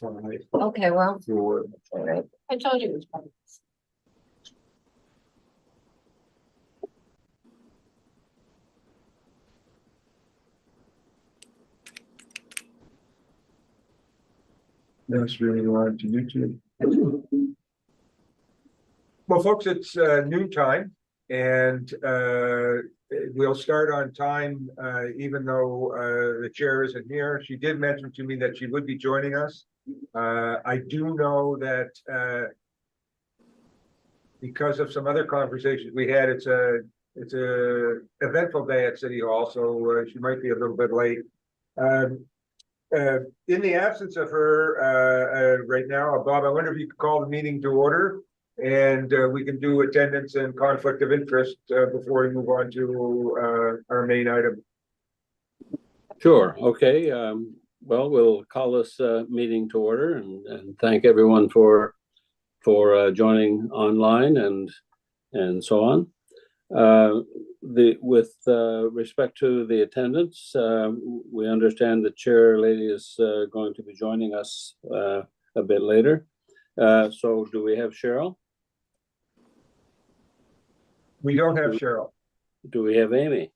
5. Okay, well, For all right. I told you it was fun. That's really hard to YouTube. Well, folks, it's noon time, and we'll start on time, even though the chair isn't here. She did mention to me that she would be joining us. I do know that because of some other conversations we had, it's a eventful day at City Hall, so she might be a little bit late. In the absence of her right now, Bob, I wonder if you could call the meeting to order, and we can do attendance and conflict of interest before we move on to our main item. Sure. Okay. Well, we'll call this meeting to order and thank everyone for joining online and so on. With respect to the attendance, we understand the chair lady is going to be joining us a bit later. So do we have Cheryl? We don't have Cheryl. Do we have Amy?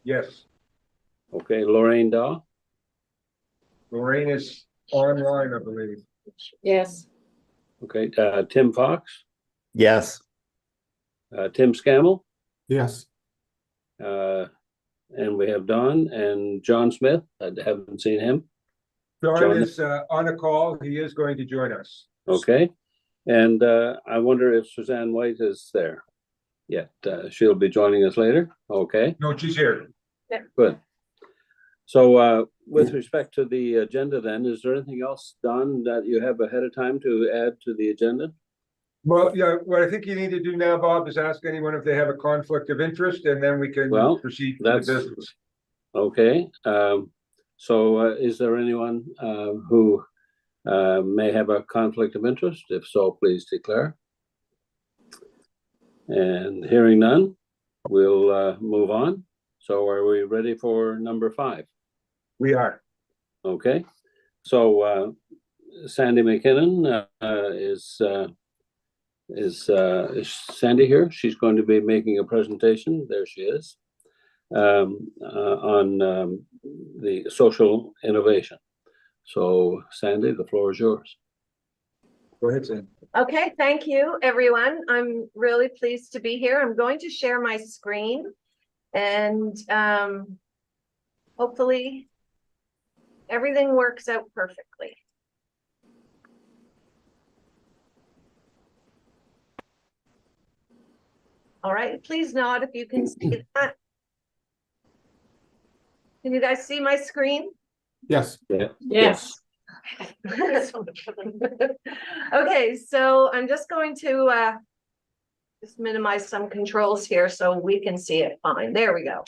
Yes. Okay, Lorraine Daw? Lorraine is online, I believe. Yes. Okay, Tim Fox? Yes. Tim Scammell? Yes. And we have Don and John Smith. I haven't seen him. John is on a call. He is going to join us. Okay. And I wonder if Suzanne White is there yet. She'll be joining us later. Okay. No, she's here. Yeah. Good. So with respect to the agenda then, is there anything else, Don, that you have ahead of time to add to the agenda? Well, yeah, what I think you need to do now, Bob, is ask anyone if they have a conflict of interest, and then we can proceed with the business. Okay. So is there anyone who may have a conflict of interest? If so, please declare. And hearing none, we'll move on. So are we ready for number 5? We are. Okay. So Sandy McKinnon is Sandy here? She's going to be making a presentation. There she is. On the social innovation. So Sandy, the floor is yours. Go ahead, Sandy. Okay, thank you, everyone. I'm really pleased to be here. I'm going to share my screen, and hopefully everything works out perfectly. All right, please nod if you can see that. Can you guys see my screen? Yes. Yeah. Yes. Okay, so I'm just going to just minimize some controls here so we can see it fine. There we go.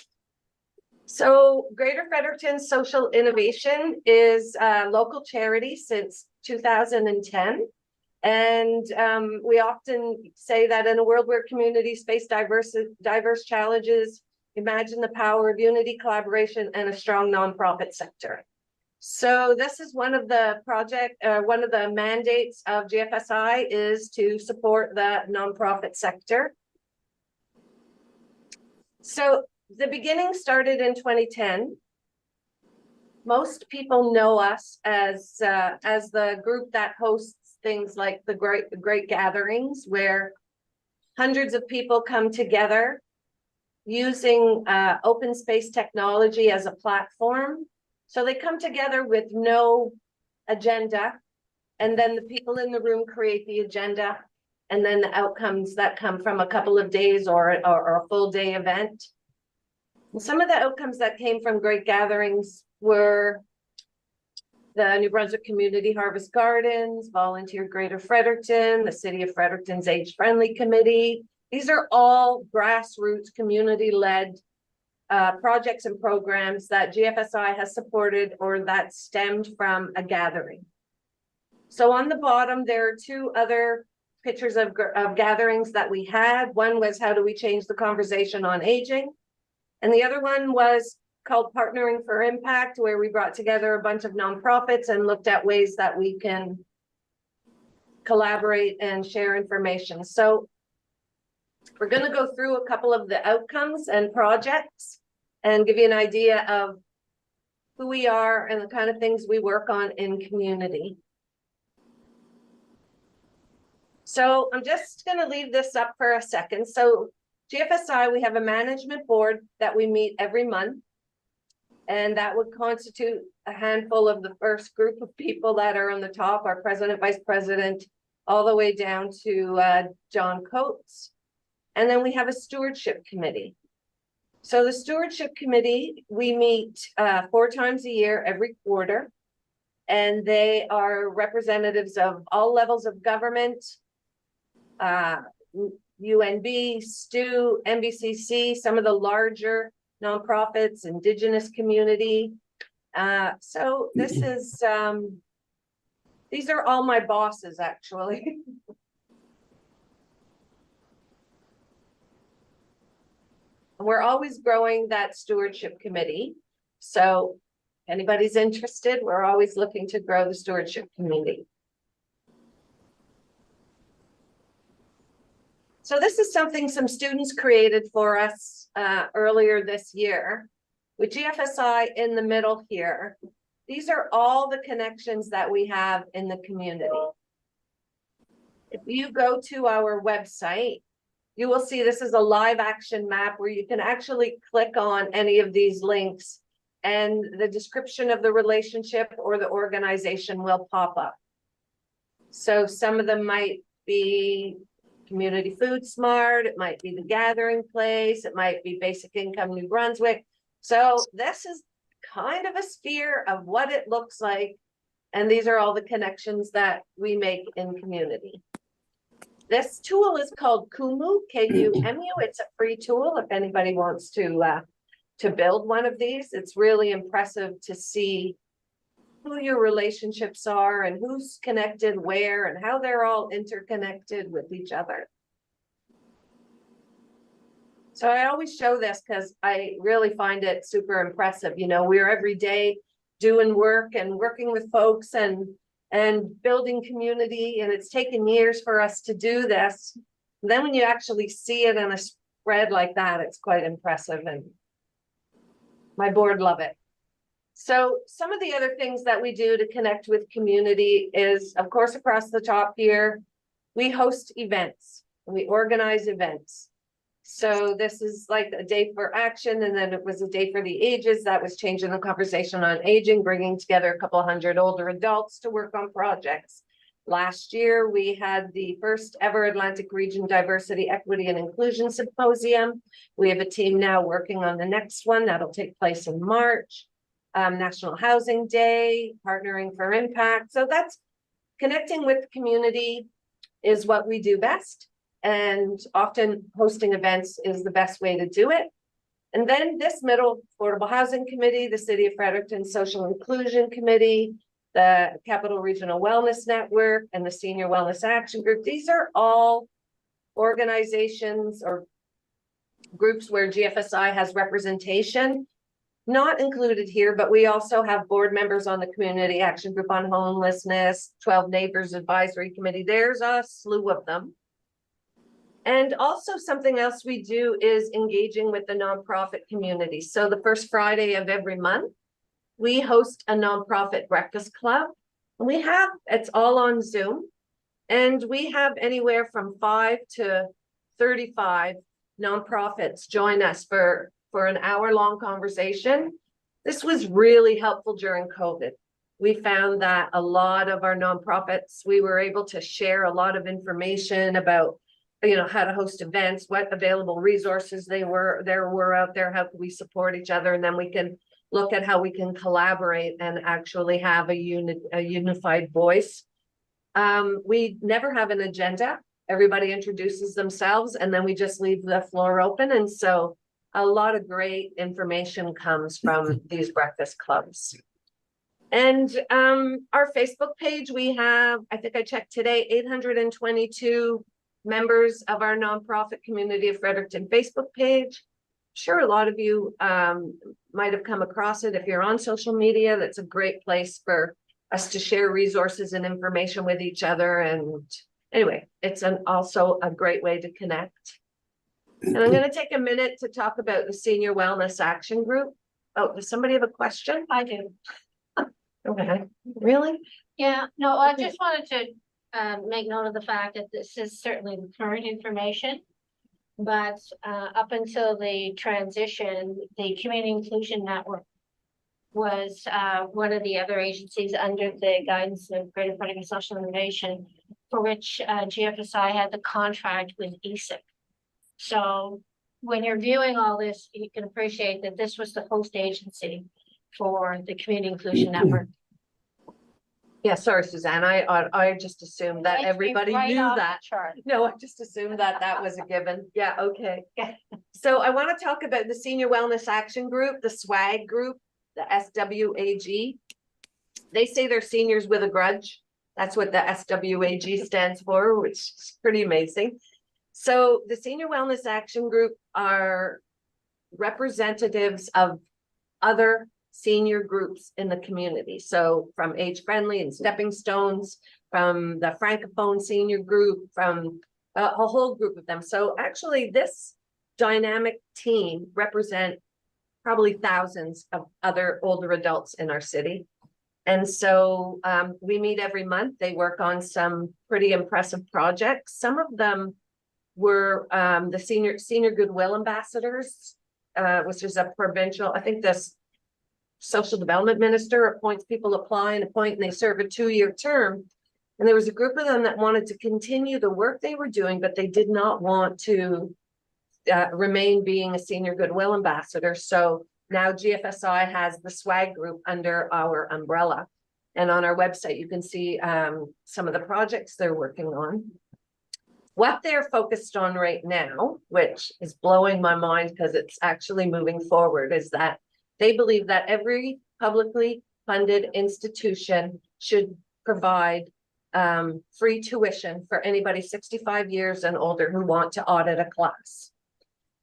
So Greater Fredericton Social Innovation is a local charity since 2010. And we often say that in a world where communities face diverse challenges, imagine the power of unity, collaboration, and a strong nonprofit sector. So this is one of the one of the mandates of GFSI is to support the nonprofit sector. So the beginning started in 2010. Most people know us as the group that hosts things like the great gatherings, where hundreds of people come together using open space technology as a platform. So they come together with no agenda, and then the people in the room create the agenda, and then the outcomes that come from a couple of days or a full day event. And some of the outcomes that came from great gatherings were the New Brunswick Community Harvest Gardens, Volunteer Greater Fredericton, the City of Fredericton's Age Friendly Committee. These are all grassroots, community-led projects and programs that GFSI has supported or that stemmed from a gathering. So on the bottom, there are 2 other pictures of gatherings that we had. One was how do we change the conversation on aging? And the other one was called Partnering for Impact, where we brought together a bunch of nonprofits and looked at ways that we can collaborate and share information. So we're going to go through a couple of the outcomes and projects and give you an idea of who we are and the kind of things we work on in community. So I'm just going to leave this up for a second. So GFSI, we have a management board that we meet every month, and that would constitute a handful of the first group of people that are on the top, our president, vice president, all the way down to John Coates. And then we have a stewardship committee. So the stewardship committee, we meet 4 times a year, every quarter, and they are representatives of all levels of government, UNB, STU, MBCC, some of the larger nonprofits, Indigenous community. So this is, these are all my bosses, actually. We're always growing that stewardship committee. So if anybody's interested, we're always looking to grow the stewardship committee. So this is something some students created for us earlier this year with GFSI in the middle here. These are all the connections that we have in the community. If you go to our website, you will see this is a live action map where you can actually click on any of these links and the description of the relationship or the organization will pop up. So some of them might be Community Food Smart, it might be the Gathering Place, it might be Basic Income New Brunswick. So this is kind of a sphere of what it looks like. And these are all the connections that we make in community. This tool is called Kumu, K-U-M-U. It's a free tool if anybody wants to build one of these. It's really impressive to see who your relationships are and who's connected where and how they're all interconnected with each other. So I always show this because I really find it super impressive. You know, we're every day doing work and working with folks and building community, and it's taken years for us to do this. And then when you actually see it in a spread like that, it's quite impressive, and my board love it. So some of the other things that we do to connect with community is, of course, across the top here, we host events, we organize events. So this is like a day for action, and then it was a day for the ages. That was changing the conversation on aging, bringing together a couple hundred older adults to work on projects. Last year, we had the first ever Atlantic Region Diversity, Equity, and Inclusion Symposium. We have a team now working on the next one that'll take place in March. National Housing Day, Partnering for Impact. So that's connecting with the community is what we do best. And often hosting events is the best way to do it. And then this middle, Affordable Housing Committee, the City of Fredericton Social Inclusion Committee, the Capital Regional Wellness Network, and the Senior Wellness Action Group. These are all organizations or groups where GFSI has representation. Not included here, but we also have board members on the Community Action Group on Homelessness, 12 Neighbors Advisory Committee. There's a slew of them. And also something else we do is engaging with the nonprofit community. So the first Friday of every month, we host a nonprofit breakfast club. And it's all on Zoom. And we have anywhere from 5 to 35 nonprofits join us for an hour-long conversation. This was really helpful during COVID. We found that a lot of our nonprofits, we were able to share a lot of information about, you know, how to host events, what available resources there were out there, how can we support each other, and then we can look at how we can collaborate and actually have a unified voice. We never have an agenda. Everybody introduces themselves, and then we just leave the floor open. And so a lot of great information comes from these breakfast clubs. And our Facebook page, we have, I think I checked today, 822 members of our nonprofit Community of Fredericton Facebook page. I'm sure a lot of you might have come across it. If you're on social media, that's a great place for us to share resources and information with each other. And anyway, it's also a great way to connect. And I'm going to take a minute to talk about the Senior Wellness Action Group. Oh, does somebody have a question? I do. Okay, really? Yeah, no, I Okay. just wanted to make note of the fact that this is certainly the current information. But up until the transition, the Community Inclusion Network was one of the other agencies under the guidance of Greater Political Social Innovation, for which GFSI had the contract with ESIC. So when you're viewing all this, you can appreciate that this was the host agency for the Community Inclusion Network. Yeah, sorry, Suzanne. I just assumed that Takes me everybody right knew off the that. chart. No, I just assumed that that was a given. Yeah, okay. Yeah. So I want to talk about the Senior Wellness Action Group, the SWAG group, the SWAG. They say they're seniors with a grudge. That's what the SWAG stands for, which is pretty amazing. So the Senior Wellness Action Group are representatives of other senior groups in the community. So from Age Friendly and Stepping Stones, from the Francophone Senior Group, from a whole group of them. So actually this dynamic team represent probably thousands of other older adults in our city. And so we meet every month. They work on some pretty impressive projects. Some of them were the senior goodwill ambassadors, which is a provincial, I think this social development minister appoints people, apply and appoint, and they serve a 2-year term. And there was a group of them that wanted to continue the work they were doing, but they did not want to remain being a senior goodwill ambassador. So now GFSI has the SWAG group under our umbrella. And on our website, you can see some of the projects they're working on. What they're focused on right now, which is blowing my mind because it's actually moving forward, is that they believe that every publicly funded institution should provide free tuition for anybody 65 years and older who want to audit a class.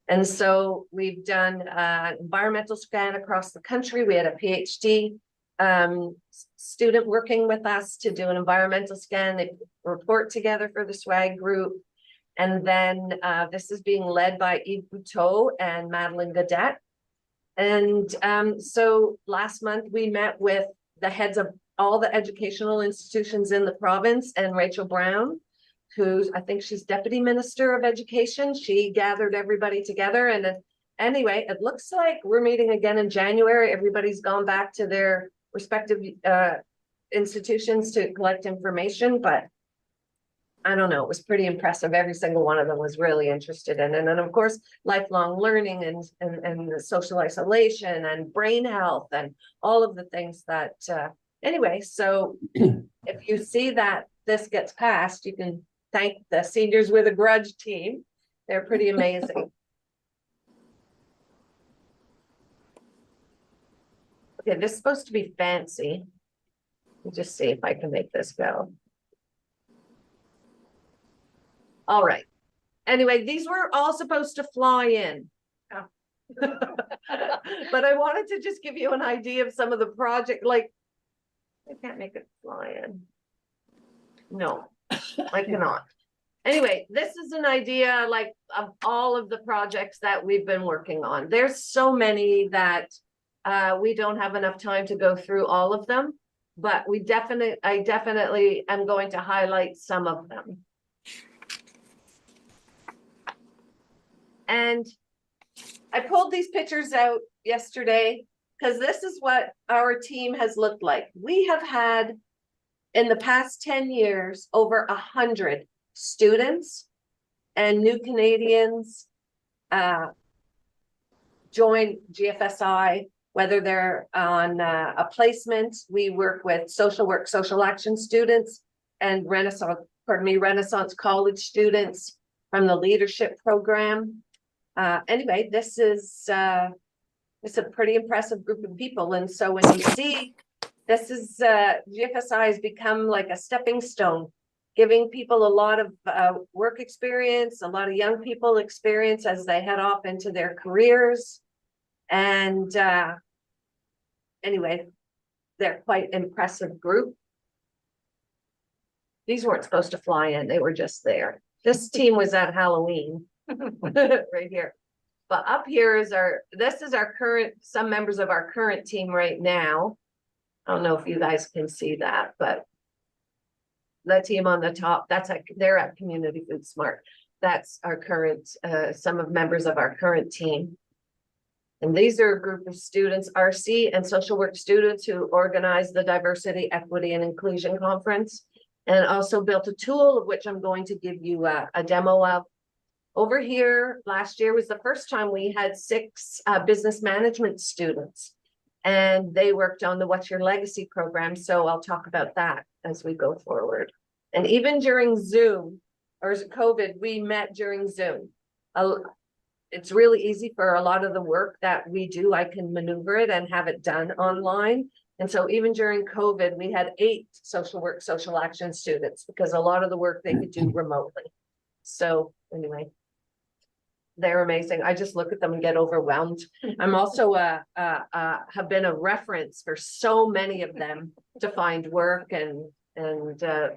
And so we've done an environmental scan across the country. We had a PhD student working with us to do an environmental scan. They report together for the SWAG group. And then this is being led by Yves Bouteau and Madeline Gaudette. And so last month we met with the heads of all the educational institutions in the province, and Rachel Brown, who's, I think she's Deputy Minister of Education. She gathered everybody together. And anyway, it looks like we're meeting again in January. Everybody's gone back to their respective institutions to collect information, but I don't know, it was pretty impressive. Every single one of them was really interested in it. And then of course, lifelong learning and social isolation and brain health and all of the things that, anyway, so if you see that this gets passed, you can thank the Seniors with a Grudge team. They're pretty amazing. Okay, this is supposed to be fancy. Let me just see if I can make this go. All right. Anyway, these were all supposed to fly in. Oh. But I wanted to just give you an idea of some of the project, like, I can't make it fly in. No, I cannot. Anyway, this is an idea like of all of the projects that we've been working on. There's so many that we don't have enough time to go through all of them, but I definitely am going to highlight some of them. And I pulled these pictures out yesterday because this is what our team has looked like. We have had in the past 10 years, over 100 students and new Canadians join GFSI, whether they're on a placement. We work with social work, social action students and Renaissance College students from the leadership program. Anyway, this is it's a pretty impressive group of people. And so when you see this is GFSI has become like a stepping stone, giving people a lot of work experience, a lot of young people experience as they head off into their careers. And anyway, they're quite impressive group. These weren't supposed to fly in, they were just there. This team was at Halloween, right here. But up here is this is our current, some members of our current team right now. I don't know if you guys can see that, but the team on the top, they're at Community Food Smart. That's our current, some of members of our current team. And these are a group of students, RC and social work students, who organized the Diversity, Equity, and Inclusion Conference. And also built a tool of which I'm going to give you a demo of. Over here, last year was the first time we had 6 business management students. And they worked on the What's Your Legacy program. So I'll talk about that as we go forward. And even during Zoom, or COVID, we met during Zoom. It's really easy for a lot of the work that we do. I can maneuver it and have it done online. And so even during COVID, we had 8 social work, social action students, because a lot of the work they could do remotely. So anyway, they're amazing. I just look at them and get overwhelmed. I'm also have been a reference for so many of them to find work and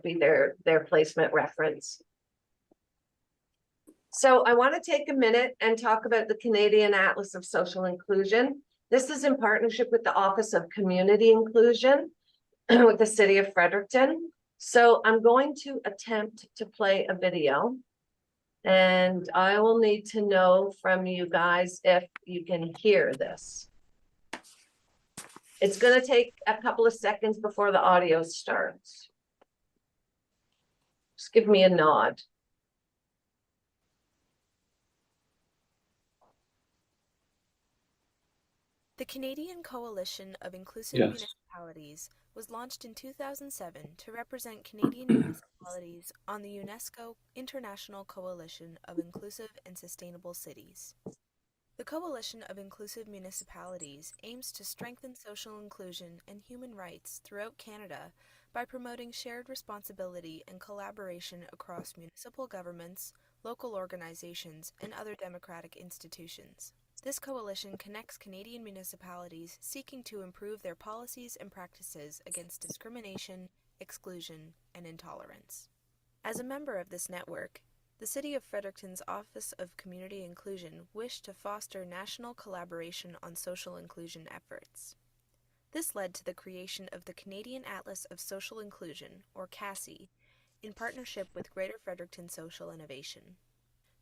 be their placement reference. So I want to take a minute and talk about the Canadian Atlas of Social Inclusion. This is in partnership with the Office of Community Inclusion with the City of Fredericton. So I'm going to attempt to play a video, and I will need to know from you guys if you can hear this. It's going to take a couple of seconds before the audio starts. Just give me a nod. The Canadian Coalition of Inclusive Yes. Municipalities was launched in 2007 to represent Canadian municipalities on the UNESCO International Coalition of Inclusive and Sustainable Cities. The Coalition of Inclusive Municipalities aims to strengthen social inclusion and human rights throughout Canada by promoting shared responsibility and collaboration across municipal governments, local organizations, and other democratic institutions. This coalition connects Canadian municipalities seeking to improve their policies and practices against discrimination, exclusion, and intolerance. As a member of this network, the City of Fredericton's Office of Community Inclusion wished to foster national collaboration on social inclusion efforts. This led to the creation of the Canadian Atlas of Social Inclusion, or CASI, in partnership with Greater Fredericton Social Innovation.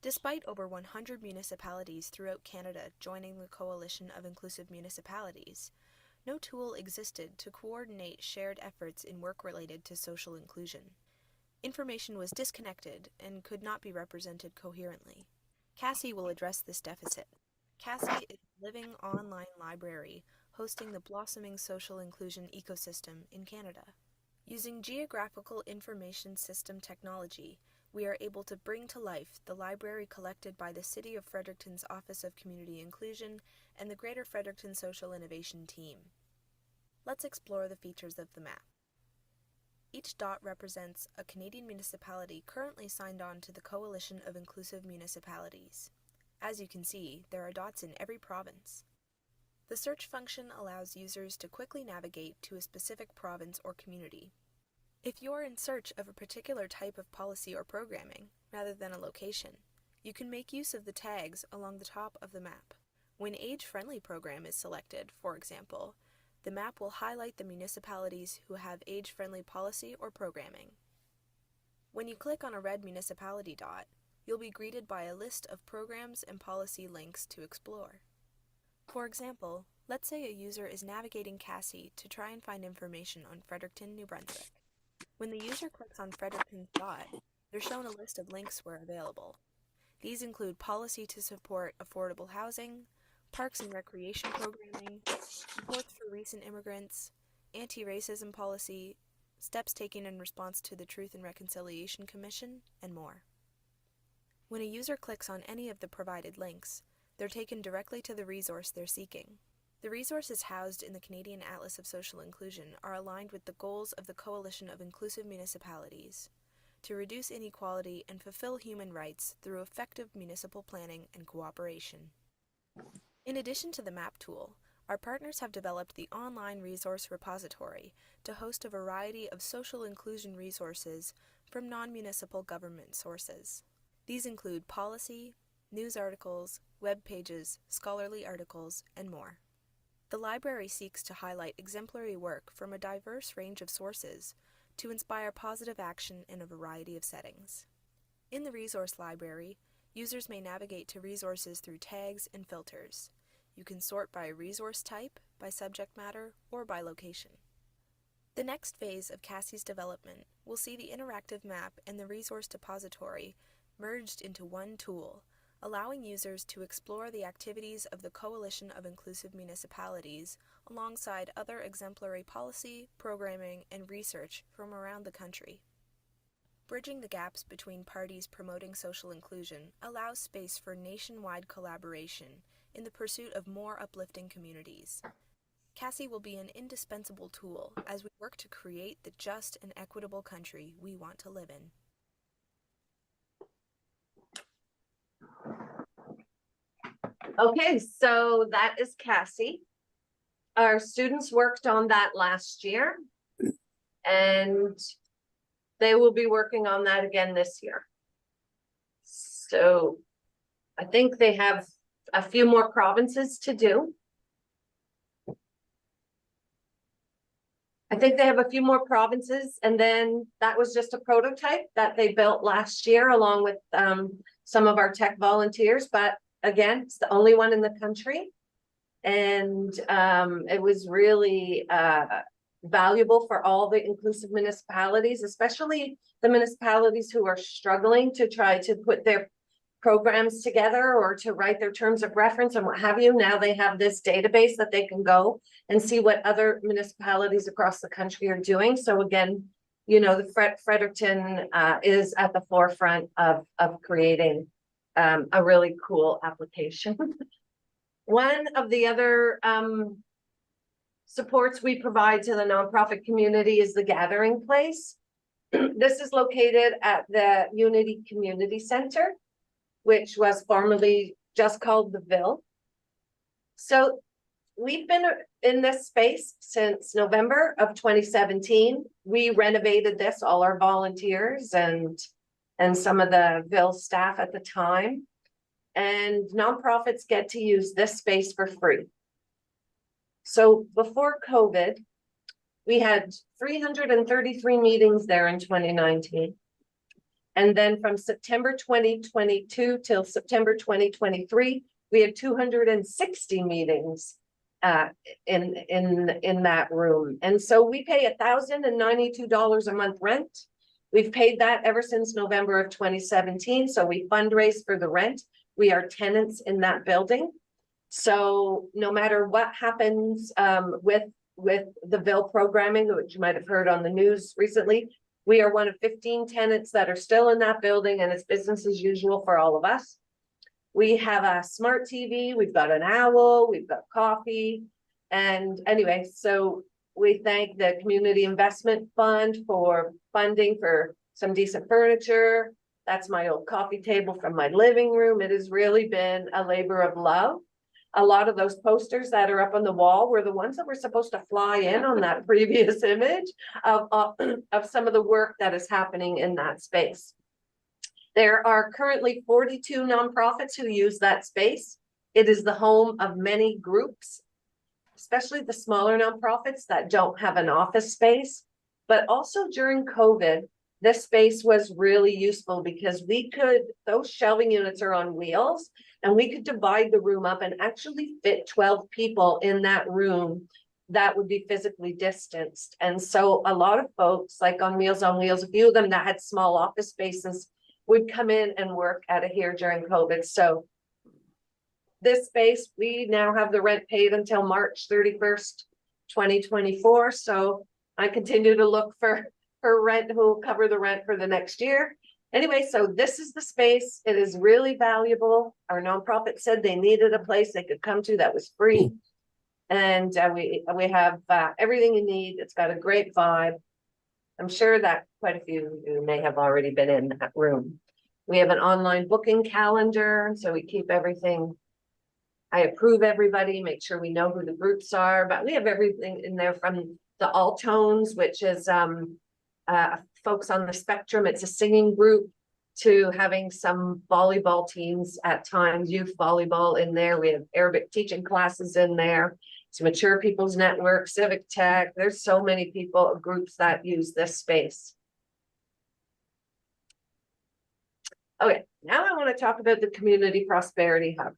Despite over 100 municipalities throughout Canada joining the Coalition of Inclusive Municipalities, no tool existed to coordinate shared efforts in work related to social inclusion. Information was disconnected and could not be represented coherently. CASI will address this deficit. CASI is a living online library hosting the blossoming social inclusion ecosystem in Canada. Using geographical information system technology, we are able to bring to life the library collected by the City of Fredericton's Office of Community Inclusion and the Greater Fredericton Social Innovation team. Let's explore the features of the map. Each dot represents a Canadian municipality currently signed on to the Coalition of Inclusive Municipalities. As you can see, there are dots in every province. The search function allows users to quickly navigate to a specific province or community. If you're in search of a particular type of policy or programming, rather than a location, you can make use of the tags along the top of the map. When age-friendly program is selected, for example, the map will highlight the municipalities who have age-friendly policy or programming. When you click on a red municipality dot, you'll be greeted by a list of programs and policy links to explore. For example, let's say a user is navigating CASI to try and find information on Fredericton, New Brunswick. When the user clicks on Fredericton's dot, they're shown a list of links where available. These include policy to support affordable housing, parks and recreation programming, supports for recent immigrants, anti-racism policy, steps taken in response to the Truth and Reconciliation Commission, and more. When a user clicks on any of the provided links, they're taken directly to the resource they're seeking. The resources housed in the Canadian Atlas of Social Inclusion are aligned with the goals of the Coalition of Inclusive Municipalities to reduce inequality and fulfill human rights through effective municipal planning and cooperation. In addition to the map tool, our partners have developed the online resource repository to host a variety of social inclusion resources from non-municipal government sources. These include policy, news articles, web pages, scholarly articles, and more. The library seeks to highlight exemplary work from a diverse range of sources to inspire positive action in a variety of settings. In the resource library, users may navigate to resources through tags and filters. You can sort by resource type, by subject matter, or by location. The next phase of CASSI's development will see the interactive map and the resource depository merged into one tool, allowing users to explore the activities of the Coalition of Inclusive Municipalities alongside other exemplary policy, programming, and research from around the country. Bridging the gaps between parties promoting social inclusion allows space for nationwide collaboration in the pursuit of more uplifting communities. CASSI will be an indispensable tool as we work to create the just and equitable country we want to live in. Okay, so that is Cassie. Our students worked on that last year, and they will be working on that again this year. So I think they have a few more provinces to do. And then that was just a prototype that they built last year along with some of our tech volunteers, but again, it's the only one in the country. And it was really valuable for all the inclusive municipalities, especially the municipalities who are struggling to try to put their programs together or to write their terms of reference and what have you. Now they have this database that they can go and see what other municipalities across the country are doing. So again, you know, the Fredericton is at the forefront of creating a really cool application. One of the other supports we provide to the nonprofit community is the Gathering Place. This is located at the Unity Community Center, which was formerly just called the Ville. So we've been in this space since November of 2017. We renovated this, all our volunteers and some of the Ville staff at the time. And nonprofits get to use this space for free. So before COVID, we had 333 meetings there in 2019. And then from September 2022 till September 2023, we had 260 meetings in that room. And so we pay $1,092 a month rent. We've paid that ever since November of 2017. So we fundraise for the rent. We are tenants in that building. So no matter what happens with the Ville programming, which you might have heard on the news recently, we are one of 15 tenants that are still in that building, and it's business as usual for all of us. We have a smart TV, we've got an owl, we've got coffee. And anyway, so we thank the Community Investment Fund for funding for some decent furniture. That's my old coffee table from my living room. It has really been a labor of love. A lot of those posters that are up on the wall were the ones that were supposed to fly in on that previous image of some of the work that is happening in that space. There are currently 42 nonprofits who use that space. It is the home of many groups, especially the smaller nonprofits that don't have an office space. But also during COVID, this space was really useful because those shelving units are on wheels, and we could divide the room up and actually fit 12 people in that room that would be physically distanced. And so a lot of folks, like on Meals on Wheels, a few of them that had small office spaces would come in and work out of here during COVID. So this space, we now have the rent paid until March 31st, 2024. So I continue to look for rent who will cover the rent for the next year. Anyway, so this is the space. It is really valuable. Our nonprofit said they needed a place they could come to that was free. And we have everything you need. It's got a great vibe. I'm sure that quite a few of you may have already been in that room. We have an online booking calendar, so we keep everything I approve everybody, make sure we know who the groups are, but we have everything in there from the all tones, which is folks on the spectrum. It's a singing group, to having some volleyball teams at times, youth volleyball in there. We have Arabic teaching classes in there. It's Mature People's Network, Civic Tech. There's so many people, groups that use this space. Okay, now I want to talk about the Community Prosperity Hub.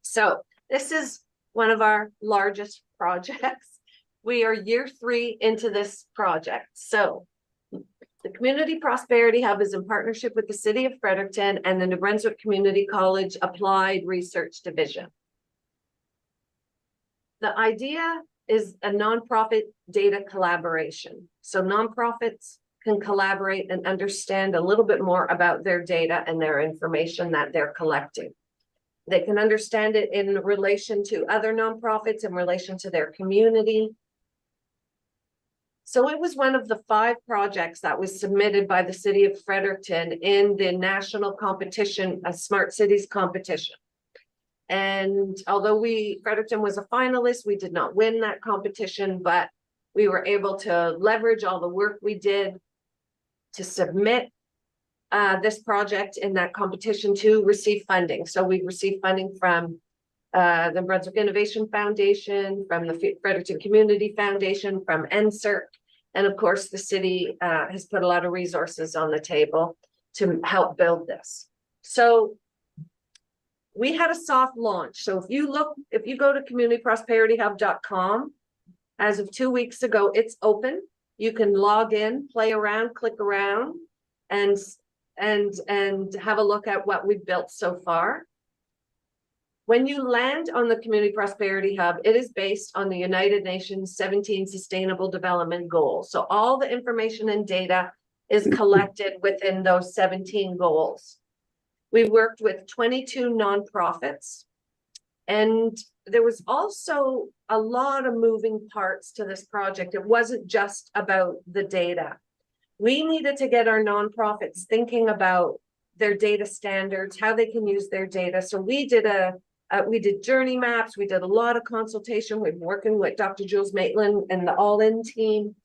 So this is one of our largest projects. We are year 3 into this project. So the Community Prosperity Hub is in partnership with the City of Fredericton and the New Brunswick Community College Applied Research Division. The idea is a nonprofit data collaboration. So nonprofits can collaborate and understand a little bit more about their data and their information that they're collecting. They can understand it in relation to other nonprofits, in relation to their community. So it was one of the 5 projects that was submitted by the City of Fredericton in the national competition, a Smart Cities competition. And although Fredericton was a finalist, we did not win that competition, but we were able to leverage all the work we did to submit this project in that competition to receive funding. So we received funding from the Brunswick Innovation Foundation, from the Fredericton Community Foundation, from NSERC, and of course the city has put a lot of resources on the table to help build this. So we had a soft launch. So if you go to communityprosperityhub.com, as of 2 weeks ago, it's open. You can log in, play around, click around, and have a look at what we've built so far. When you land on the Community Prosperity Hub, it is based on the United Nations 17 Sustainable Development Goals. So all the information and data is collected within those 17 goals. We worked with 22 nonprofits, and there was also a lot of moving parts to this project. It wasn't just about the data. We needed to get our nonprofits thinking about their data standards, how they can use their data. So we did journey maps. We did a lot of consultation. We've been working with Dr. Jules Maitland and the All-In team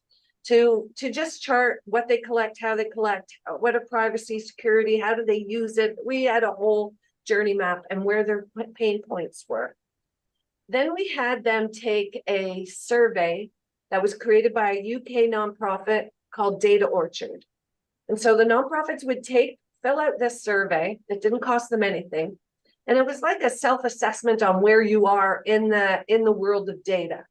to just chart what they collect, how they collect, what are privacy, security, how do they use it. We had a whole journey map and where their pain points were. Then we had them take a survey that was created by a UK nonprofit called Data Orchard. And so the nonprofits would fill out this survey. It didn't cost them anything. And it was like a self-assessment on where you are in the world of data.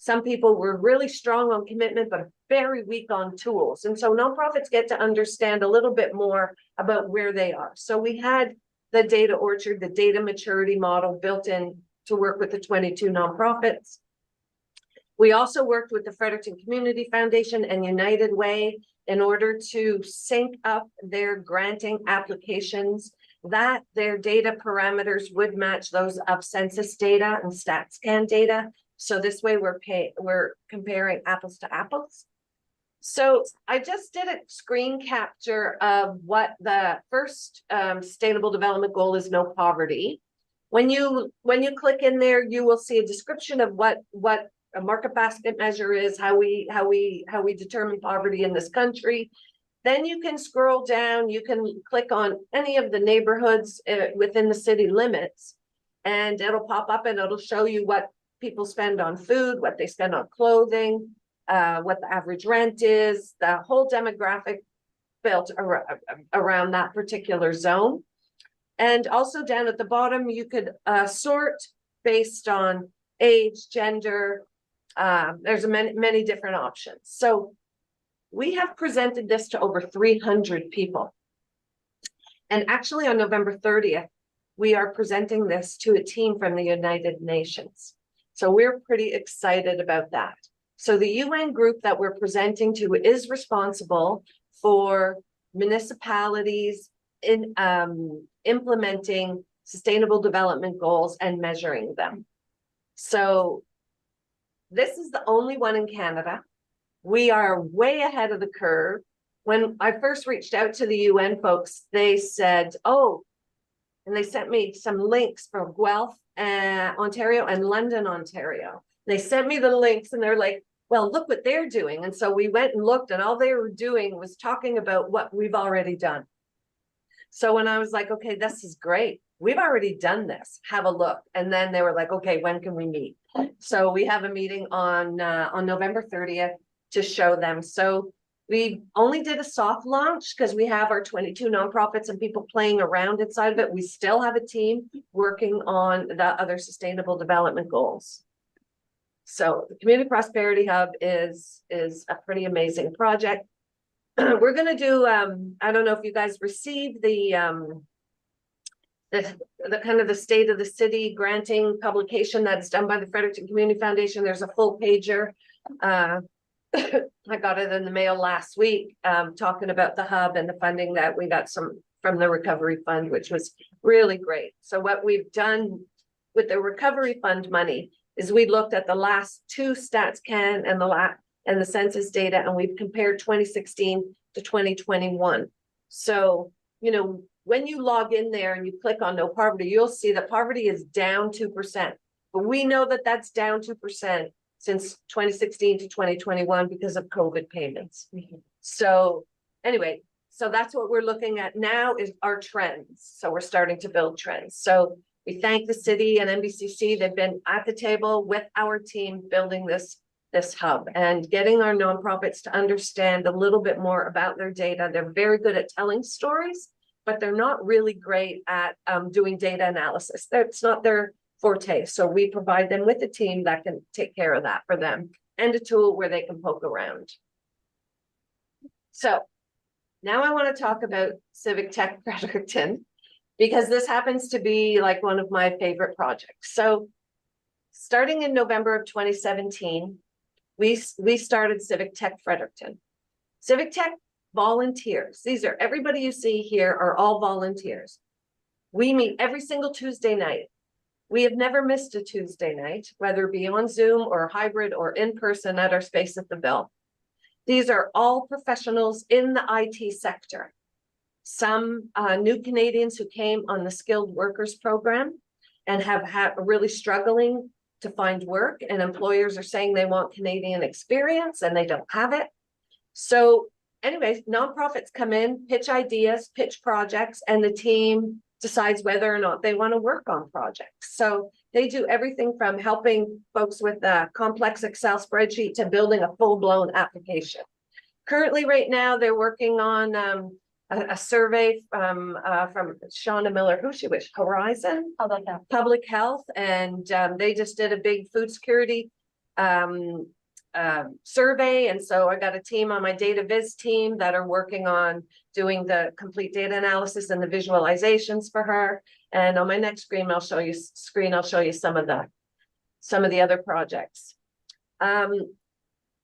Some people were really strong on commitment, but very weak on tools. And so nonprofits get to understand a little bit more about where they are. So we had the Data Orchard, the data maturity model built in to work with the 22 nonprofits. We also worked with the Fredericton Community Foundation and United Way in order to sync up their granting applications, that their data parameters would match those of census data and StatsCan data. So this way we're comparing apples to apples. So I just did a screen capture of what the first sustainable development goal is: no poverty. When you click in there, you will see a description of what a market basket measure is, how we determine poverty in this country. Then you can scroll down, you can click on any of the neighborhoods within the city limits, and it'll pop up and it'll show you what people spend on food, what they spend on clothing, what the average rent is, the whole demographic built around that particular zone. And also down at the bottom, you could sort based on age, gender. There's many different options. So we have presented this to over 300 people. And actually on November 30th, we are presenting this to a team from the United Nations. So we're pretty excited about that. So the UN group that we're presenting to is responsible for municipalities in implementing sustainable development goals and measuring them. So this is the only one in Canada. We are way ahead of the curve. When I first reached out to the UN folks, they said, oh, and they sent me some links from Guelph Ontario and London, Ontario. They sent me the links and they're like, well, look what they're doing. And so we went and looked, and all they were doing was talking about what we've already done. So when I was like, okay, this is great. We've already done this. Have a look. And then they were like, okay, when can we meet? So we have a meeting on November 30th to show them. So we only did a soft launch because we have our 22 nonprofits and people playing around inside of it. We still have a team working on the other sustainable development goals. So the Community Prosperity Hub is a pretty amazing project. We're going to do, I don't know if you guys received the kind of the state of the city granting publication that's done by the Fredericton Community Foundation. There's a full pager. I got it in the mail last week, talking about the hub and the funding that we got some from the recovery fund, which was really great. So what we've done with the recovery fund money is we looked at the last two StatsCan and the census data, and we've compared 2016 to 2021. So, you know, when you log in there and you click on no poverty, you'll see that poverty is down 2%. But we know that that's down 2% since 2016 to 2021 because of COVID payments. So anyway, so that's what we're looking at now is our trends. So we're starting to build trends. So we thank the city and NBCC. They've been at the table with our team building this hub and getting our nonprofits to understand a little bit more about their data. They're very good at telling stories, but they're not really great at doing data analysis. That's not their forte. So we provide them with a team that can take care of that for them and a tool where they can poke around. So now I want to talk about Civic Tech Fredericton, because this happens to be like one of my favorite projects. So starting in November of 2017, we started Civic Tech Fredericton. Civic Tech volunteers. These are everybody you see here are all volunteers. We meet every single Tuesday night. We have never missed a Tuesday night, whether it be on Zoom or hybrid or in person at our space at the Ville. These are all professionals in the IT sector. Some new Canadians who came on the skilled workers program and have had really struggling to find work, and employers are saying they want Canadian experience and they don't have it. So anyways, nonprofits come in, pitch ideas, pitch projects, and the team decides whether or not they want to work on projects. So they do everything from helping folks with a complex Excel spreadsheet to building a full-blown application. Currently, right now, they're working on a survey from Shauna Miller, who she was, Horizon Public Health, and they just did a big food security survey. And so I got a team on my data viz team that are working on doing the complete data analysis and the visualizations for her. And on my next screen, I'll show you some of the other projects.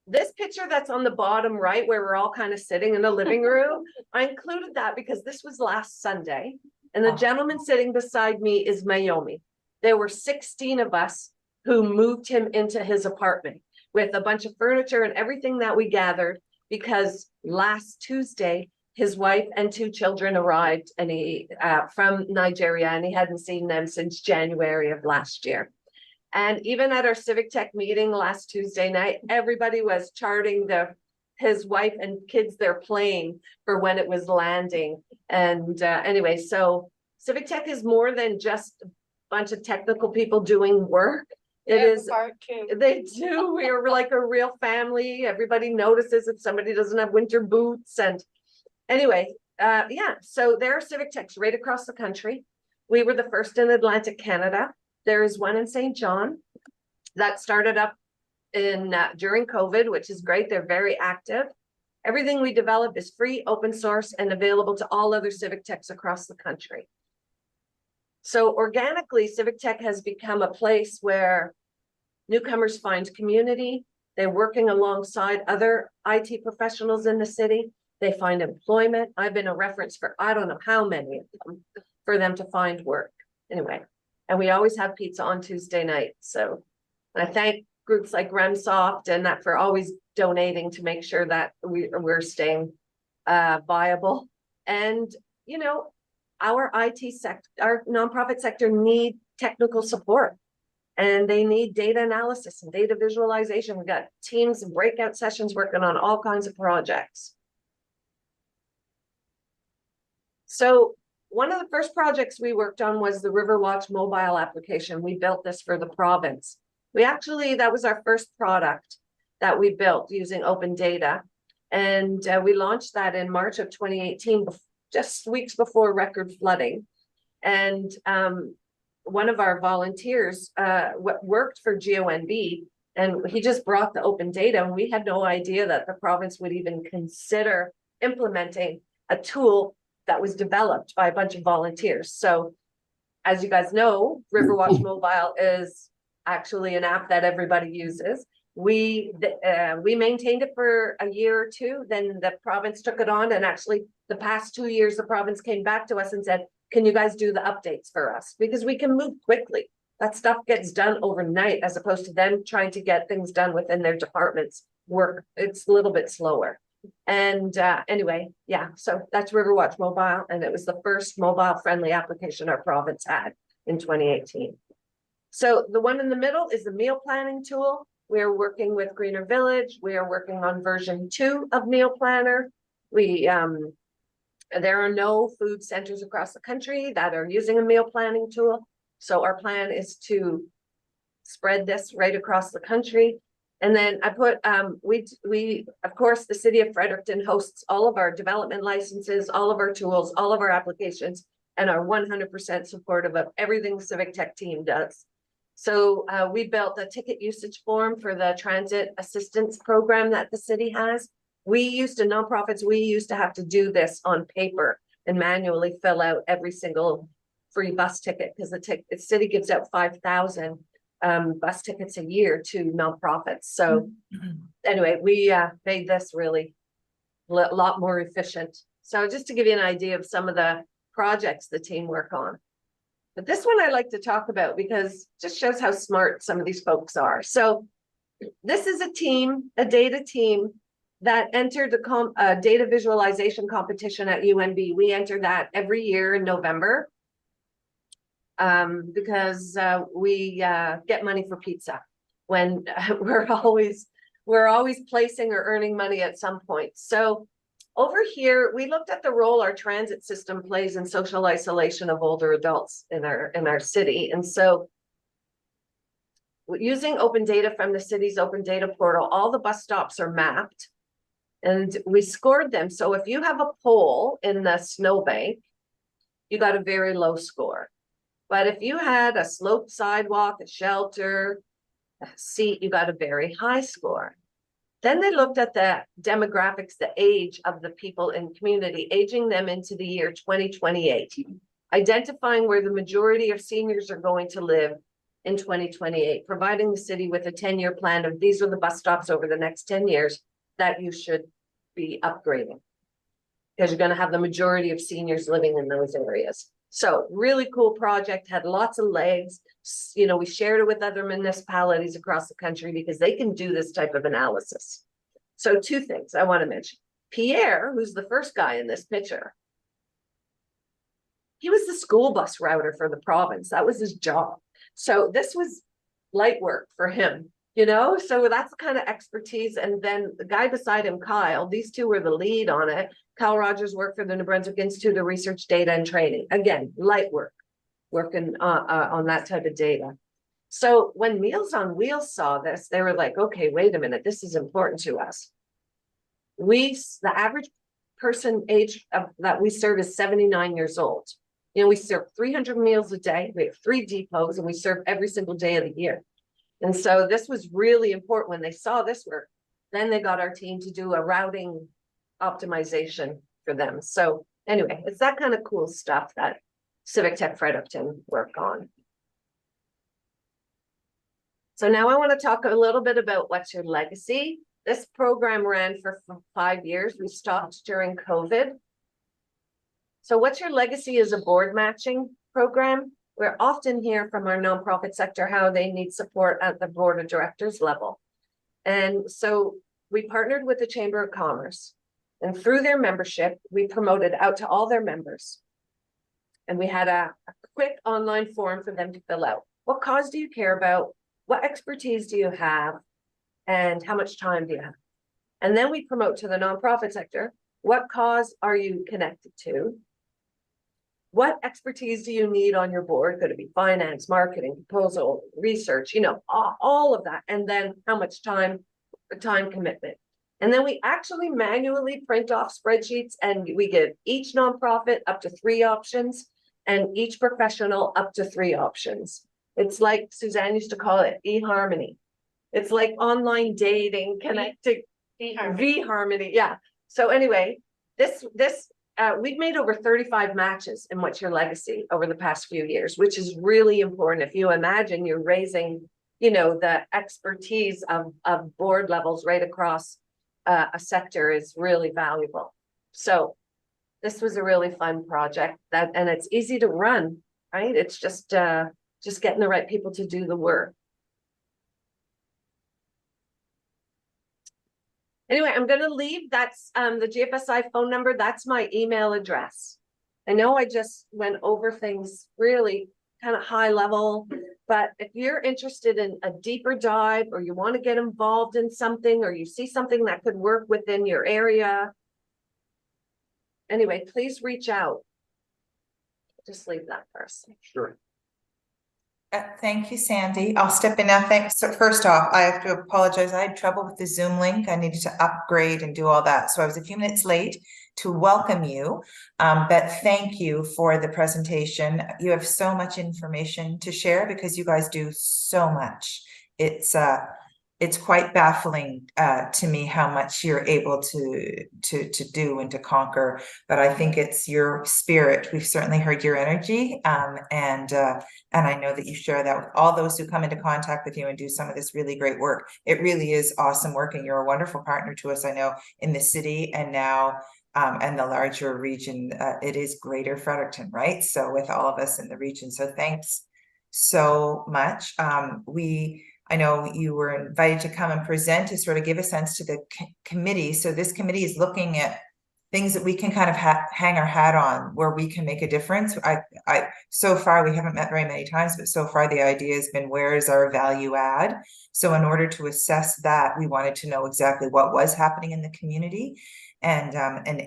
This picture that's on the bottom right, where we're all kind of sitting in the living room, I included that because this was last Sunday. And the gentleman sitting beside me is Mayomi. There were 16 of us who moved him into his apartment with a bunch of furniture and everything that we gathered, because last Tuesday, his wife and 2 children arrived and from Nigeria, and he hadn't seen them since January of last year. And even at our Civic Tech meeting last Tuesday night, everybody was charting his wife and kids their plane for when it was landing. And anyway, so Civic Tech is more than just a bunch of technical people doing work. It is part two. They do. We are like a real family. Everybody notices if somebody doesn't have winter boots. And anyway, yeah, so there are Civic Techs right across the country. We were the first in Atlantic Canada. There is one in St. John that started up during COVID, which is great. They're very active. Everything we develop is free, open source, and available to all other Civic Techs across the country. So organically, Civic Tech has become a place where newcomers find community. They're working alongside other IT professionals in the city. They find employment. I've been a reference for I don't know how many of them for them to find work. Anyway, and we always have pizza on Tuesday night. So I thank groups like RemSoft and that for always donating to make sure that we're staying viable. And, you know, our IT sector, our nonprofit sector need technical support. And they need data analysis and data visualization. We've got teams and breakout sessions working on all kinds of projects. So one of the first projects we worked on was the Riverwatch mobile application. We built this for the province. That was our first product that we built using open data. And we launched that in March of 2018, just weeks before record flooding. And one of our volunteers worked for GONB, and he just brought the open data, and we had no idea that the province would even consider implementing a tool that was developed by a bunch of volunteers. So as you guys know, Riverwatch Mobile is actually an app that everybody uses. We maintained it for a year or two, then the province took it on, and actually the past 2 years, the province came back to us and said, can you guys do the updates for us? Because we can move quickly. That stuff gets done overnight as opposed to them trying to get things done within their departments work. It's a little bit slower. And anyway, yeah, so that's Riverwatch Mobile, and it was the first mobile friendly application our province had in 2018. So the one in the middle is the meal planning tool. We're working with Greener Village. We are working on version 2 of Meal Planner. There are no food centers across the country that are using a meal planning tool. So our plan is to spread this right across the country. And then I put, of course, the city of Fredericton hosts all of our development licenses, all of our tools, all of our applications, and are 100% supportive of everything the Civic Tech team does. So we built a ticket usage form for the transit assistance program that the city has. Nonprofits, we used to have to do this on paper and manually fill out every single free bus ticket, because the city gives out 5,000 bus tickets a year to nonprofits. So anyway, we made this really a lot more efficient. So just to give you an idea of some of the projects the team work on. But this one I like to talk about because it just shows how smart some of these folks are. So this is a data team that entered a data visualization competition at UNB. We enter that every year in November because we get money for pizza when we're always placing or earning money at some point. So over here, we looked at the role our transit system plays in social isolation of older adults in our city. And so using open data from the city's open data portal, all the bus stops are mapped and we scored them. So if you have a pole in the snowbank, you got a very low score. But if you had a sloped sidewalk, a shelter, a seat, you got a very high score. Then they looked at the demographics, the age of the people in community, aging them into the year 2028, identifying where the majority of seniors are going to live in 2028, providing the city with a 10-year plan of these are the bus stops over the next 10 years that you should be upgrading, because you're going to have the majority of seniors living in those areas. So really cool project, had lots of legs. You know, we shared it with other municipalities across the country because they can do this type of analysis. So 2 things I want to mention. Pierre, who's the first guy in this picture, he was the school bus router for the province. That was his job. So this was light work for him, you know, so that's the kind of expertise. And then the guy beside him, Kyle, these two were the lead on it. Kyle Rogers worked for the New Brunswick Institute of Research, Data and Training. Again, light work, working on that type of data. So when Meals on Wheels saw this, they were like, okay, wait a minute, this is important to us. The average person age that we serve is 79 years old. You know, we serve 300 meals a day. We have 3 depots and we serve every single day of the year. And so this was really important when they saw this work. Then they got our team to do a routing optimization for them. So anyway, it's that kind of cool stuff that Civic Tech Fredericton work on. So now I want to talk a little bit about what's your legacy. This program ran for 5 years. We stopped during COVID. So what's your legacy is a board matching program. We're often hear from our nonprofit sector how they need support at the board of directors level. And so we partnered with the Chamber of Commerce, and through their membership, we promoted out to all their members And we had a quick online form for them to fill out. What cause do you care about? What expertise do you have? And how much time do you have? And then we promote to the nonprofit sector. What cause are you connected to? What expertise do you need on your board? Could it be finance, marketing, proposal, research, all of that. And then how much time commitment. And then we actually manually print off spreadsheets, and we give each nonprofit up to 3 options and each professional up to 3 options. It's like Suzanne used to call it eHarmony. It's like online dating connected V-Harmony. Yeah. So anyway, we've made over 35 matches in What's Your Legacy over the past few years, which is really important. If you imagine you're raising, the expertise of board levels right across a sector is really valuable. So this was a really fun project and it's easy to run, right? It's just getting the right people to do the work. Anyway, I'm going to leave. That's the GFSI phone number. That's my email address. I know I just went over things really kind of high level, but if you're interested in a deeper dive, or you want to get involved in something, or you see something that could work within your area, anyway, please reach out. Just leave that first. Sure. Thank you, Sandy. I'll step in now. Thanks. So first off, I have to apologize. I had trouble with the Zoom link. I needed to upgrade and do all that. So I was a few minutes late to welcome you. But thank you for the presentation. You have so much information to share because you guys do so much. It's quite baffling to me how much you're able to do and to conquer, but I think it's your spirit. We've certainly heard your energy, and I know that you share that with all those who come into contact with you and do some of this really great work. It really is awesome work, and you're a wonderful partner to us, I know, in the city and now and the larger region. It is Greater Fredericton, right? So with all of us in the region, so thanks so much. I know you were invited to come and present to sort of give a sense to the committee. So this committee is looking at things that we can kind of hang our hat on, where we can make a difference. So far, we haven't met very many times, but so far the idea has been, where is our value add? So in order to assess that, we wanted to know exactly what was happening in the community and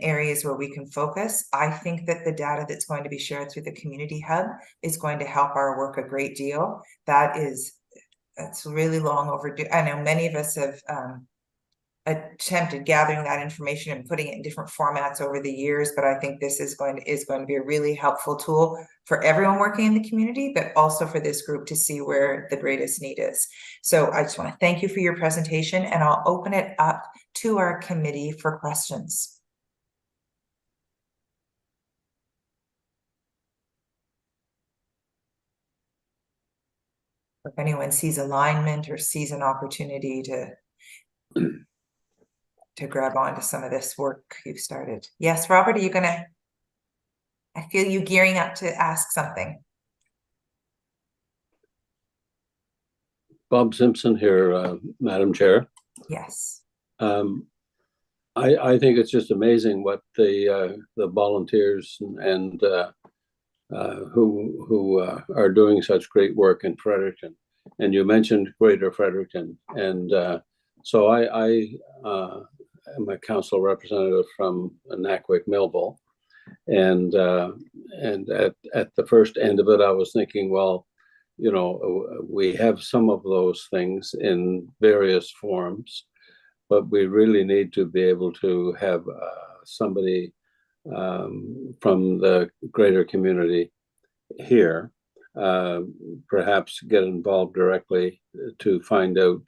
areas where we can focus. I think that the data that's going to be shared through the community hub is going to help our work a great deal. That's really long overdue. I know many of us have attempted gathering that information and putting it in different formats over the years, but I think this is going to be a really helpful tool for everyone working in the community, but also for this group to see where the greatest need is. So I just want to thank you for your presentation, and I'll open it up to our committee for questions. If anyone sees alignment or sees an opportunity to grab onto some of this work you've started. Yes, Robert, I feel you gearing up to ask something. Bob Simpson here, Madam Chair. Yes. I think it's just amazing what the volunteers and who are doing such great work in Fredericton. And you mentioned Greater Fredericton, and so I am a council representative from Nakwik Millville, and at the first end of it, I was thinking, well, we have some of those things in various forms, but we really need to be able to have somebody from the greater community here, perhaps get involved directly to find out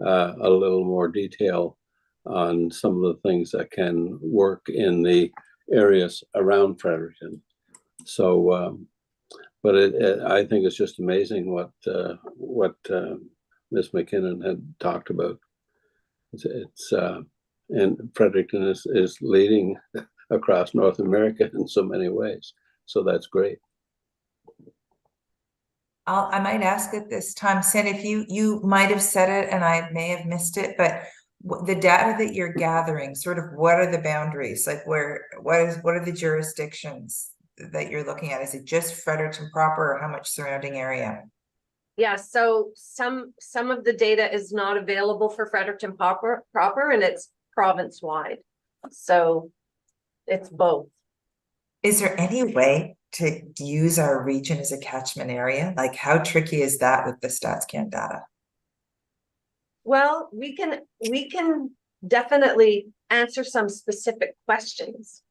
a little more detail on some of the things that can work in the areas around Fredericton. So, but I think it's just amazing what Ms. McKinnon had talked about. And Fredericton is leading across North America in so many ways. So that's great. I might ask at this time, Sid, if you might have said it and I may have missed it, but the data that you're gathering, sort of what are the boundaries? Like what are the jurisdictions that you're looking at? Is it just Fredericton proper or how much surrounding area? Yeah, so some of the data is not available for Fredericton proper, and it's province-wide. So it's both. Is there any way to use our region as a catchment area? Like how tricky is that with the StatsCan data? Well, we can definitely answer some specific questions.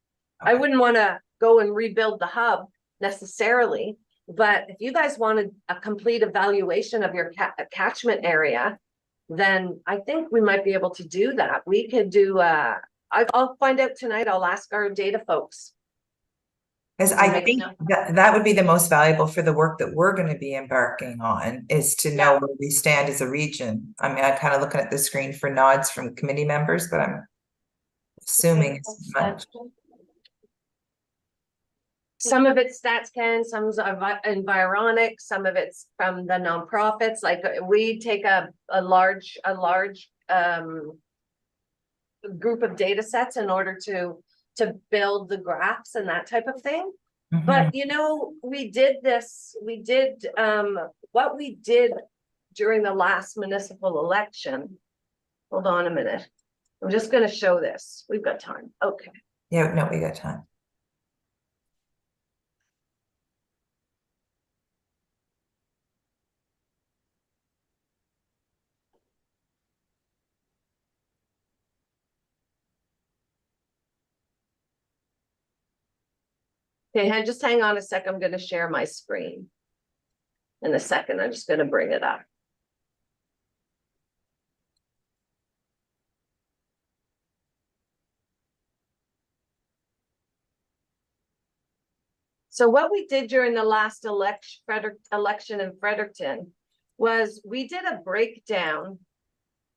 I Okay. wouldn't want to go and rebuild the hub necessarily, but if you guys wanted a complete evaluation of your catchment area, then I think we might be able to do that. We could do, I'll find out tonight. I'll ask our data folks. Because I think that would be the most valuable for the work that we're going to be embarking on, is to know where we stand as a region. I mean, I'm kind of looking at the screen for nods from committee members, but I'm assuming it's much. Some of it's StatsCan, some is Environic, some of it's from the nonprofits. Like we take a large group of data sets in order to build the graphs and that type of thing. Mhm. But we did what we did during the last municipal election. Hold on a minute. I'm just going to show this. We've got time. Okay. Yeah, no, we got time. Okay, just hang on a sec. I'm going to share my screen. In a second, I'm just going to bring it up. So what we did during the last election in Fredericton was we did a breakdown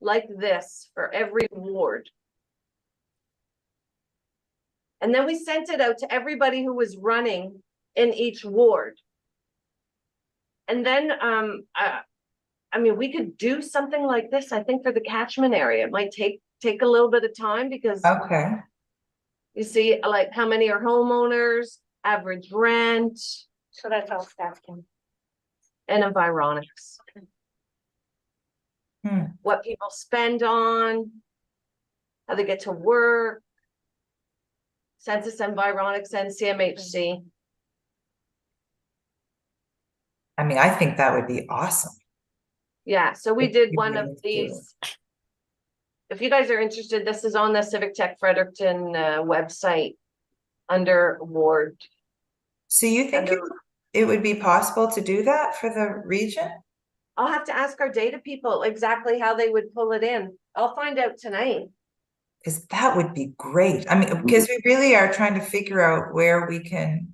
like this for every ward. And then we sent it out to everybody who was running in each ward. And then, I mean, we could do something like this, I think, for the catchment area. It might take a little bit of time because Okay. you see, like, how many are homeowners, average rent. So that's all StatsCan. And environics. What people spend on, how they get to work, census, environics, and CMHC. I mean, I think that would be awesome. Yeah, so we If did you one really of do. these. If you guys are interested, this is on the Civic Tech Fredericton website under ward. So you think it would be possible to do that for the region? I'll have to ask our data people exactly how they would pull it in. I'll find out tonight. Because that would be great. I mean, because we really are trying to figure out where we can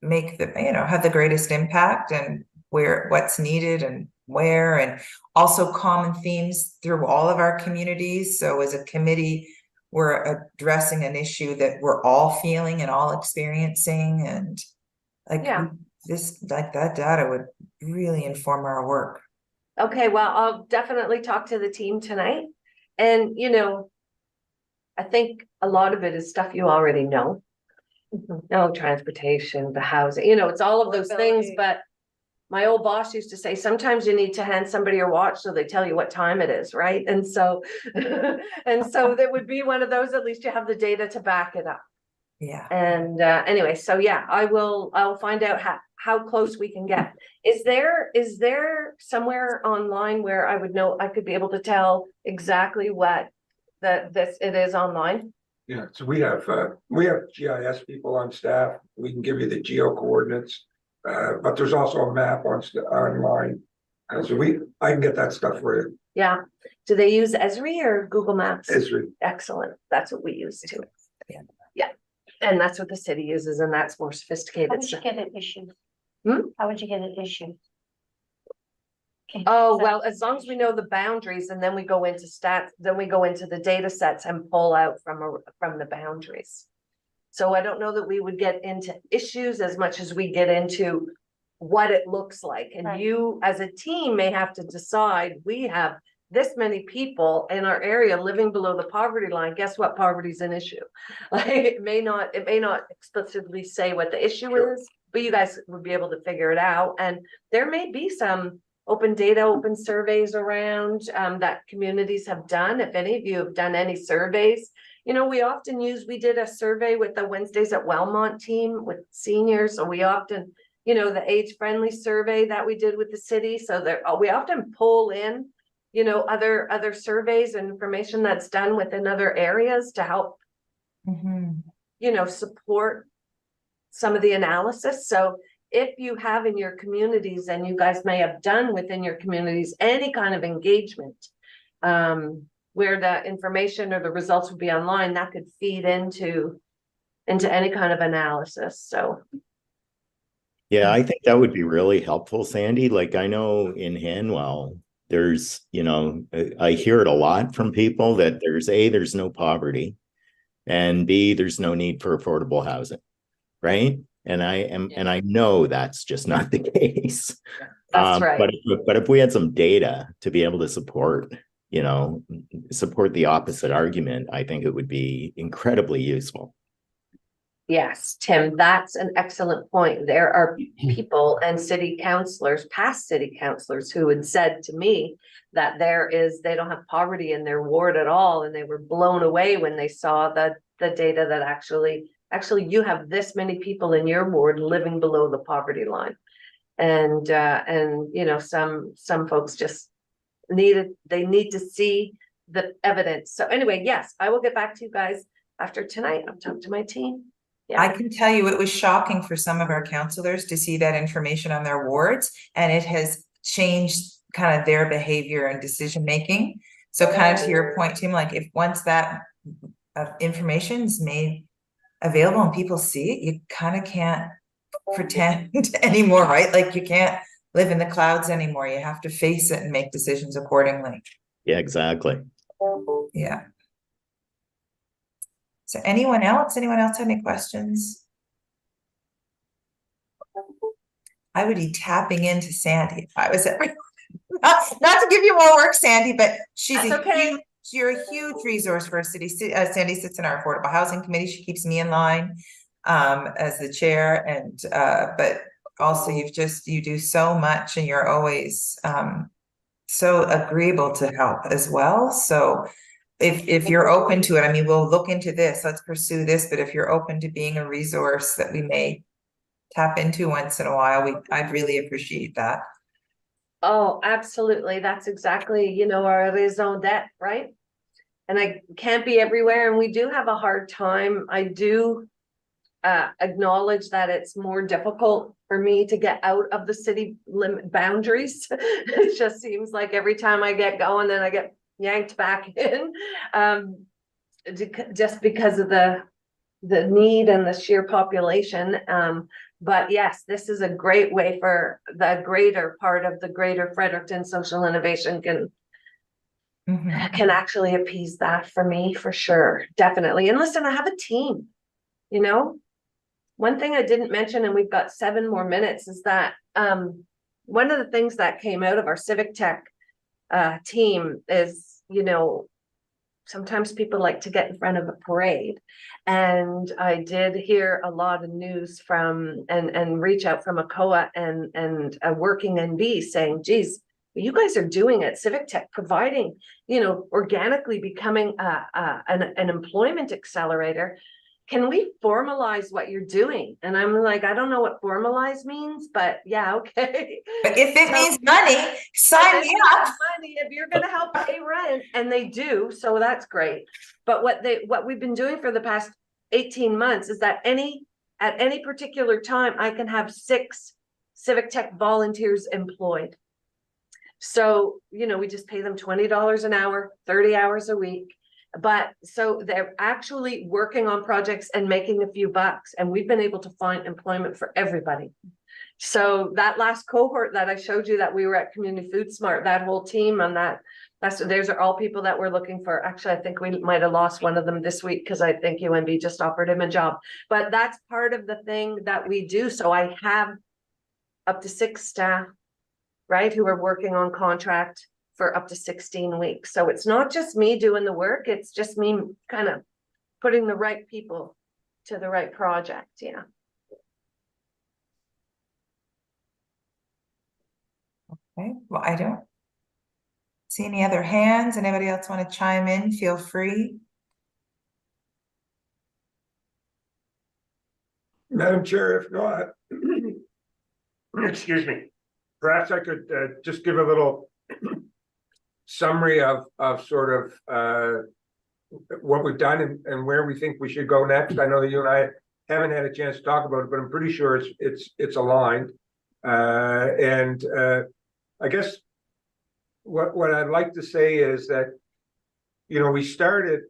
make the, have the greatest impact and what's needed and where, and also common themes through all of our communities. So as a committee, we're addressing an issue that we're all feeling and all experiencing, and like that data would really inform our work. Okay, well, I'll definitely talk to the team tonight. And, I think a lot of it is stuff you already know. No, transportation, the housing, it's all of those things, but my old boss used to say, sometimes you need to hand somebody your watch so they tell you what time it is, right? And so, that would be one of those, at least you have the data to back it up. Yeah. And anyway, so yeah, I'll find out how close we can get. Is there somewhere online where I could be able to tell exactly what it is online? Yeah, so we have GIS people on staff. We can give you the geo coordinates, but there's also a map online. So I can get that stuff for you. Yeah. Do they use Esri or Google Maps? Esri. Excellent. That's what we use too. Yeah. Yeah. And that's what the city uses, and that's more sophisticated. How would you get it issued? Hmm? How would you get it issued? Okay. Oh, well, as long as we know the boundaries, and then we go into stats, then we go into the data sets and pull out from the boundaries. So I don't know that we would get into issues as much as we get into what it looks like. And Right. you, as a team, may have to decide, we have this many people in our area living below the poverty line, guess what? Poverty is an issue. Like it may not explicitly say what the issue is, but you guys would be able to figure it out. And there may be some open data, open surveys around that communities have done. If any of you have done any surveys, you know, we did a survey with the Wednesdays at Wellmont team with seniors. So we often, you know, the age-friendly survey that we did with the city. So we often pull in, you know, other surveys and information that's done within other areas to help, you know, support some of the analysis. So if you have in your communities, and you guys may have done within your communities, any kind of engagement, where the information or the results would be online, that could feed into any kind of analysis. So Yeah, I think that would be really helpful, Sandy. Like I know in Hanwell, there's, you know, I hear it a lot from people that there's no poverty, and B, there's no need for affordable housing, right? And I know that's just not the case. that's right. But if we had some data to be able to support the opposite argument, I think it would be incredibly useful. Yes, Tim, that's an excellent point. There are people and city councilors, past city councilors, who had said to me that they don't have poverty in their ward at all. And they were blown away when they saw the data that actually you have this many people in your ward living below the poverty line. And you know, some folks just need to see the evidence. So anyway, yes, I will get back to you guys after tonight. I'll talk to my team. Yeah. I can tell you it was shocking for some of our counselors to see that information on their wards, and it has changed kind of their behavior and decision making. So kind of to your point, Tim, like if once that information is made available and people see it, you kind of can't pretend anymore, right? Like you can't live in the clouds anymore. You have to face it and make decisions accordingly. Yeah, exactly. Yeah. So anyone else have any questions? I would be tapping into Sandy if I was at not to give you more work, Sandy, but you're a huge resource for our city. Sandy sits in our affordable housing committee. She keeps me in line as the chair, and but also you do so much, and you're always so agreeable to help as well. So if you're open to it, I mean, we'll look into this, let's pursue this, but if you're open to being a resource that we may tap into once in a while, I'd really appreciate that. Oh, absolutely. That's exactly, you know, our raison d'etre, right? And I can't be everywhere, and we do have a hard time. I do acknowledge that it's more difficult for me to get out of the city limit boundaries. It just seems like every time I get going, then I get yanked back in, just because of the need and the sheer population. But yes, this is a great way for the greater part of the greater Fredericton social innovation can actually appease that for me, for sure. Definitely. And listen, I have a team, you know. One thing I didn't mention, and we've got 7 more minutes, is that one of the things that came out of our civic tech team is, you know, sometimes people like to get in front of a parade. And I did hear a lot of news from and reach out from ACOA and a working NB saying, geez, what you guys are doing at Civic Tech, providing, you know, organically becoming an employment accelerator. Can we formalize what you're doing? And I'm like, I don't know what formalize means, but yeah, okay. But if it means money, sign me up. Money, if you're going to help pay rent, and they do, so that's great. But what we've been doing for the past 18 months is that at any particular time, I can have 6 Civic Tech volunteers employed. So, you know, we just pay them $20 an hour, 30 hours a week. But so they're actually working on projects and making a few bucks, and we've been able to find employment for everybody. So that last cohort that I showed you that we were at Community Food Smart, that whole team on those are all people that we're looking for. Actually, I think we might have lost one of them this week because I think UNB just offered him a job. But that's part of the thing that we do. So I have up to 6 staff, right, who are working on contract for up to 16 weeks. So it's not just me doing the work, it's just me kind of putting the right people to the right project, yeah. Okay, well, I don't see any other hands. Anybody else want to chime in? Feel free. Madam Chair, if not, excuse me, perhaps I could just give a little summary of sort of what we've done and where we think we should go next. I know that you and I haven't had a chance to talk about it, but I'm pretty sure it's aligned. I guess what I'd like to say is that, you know, we started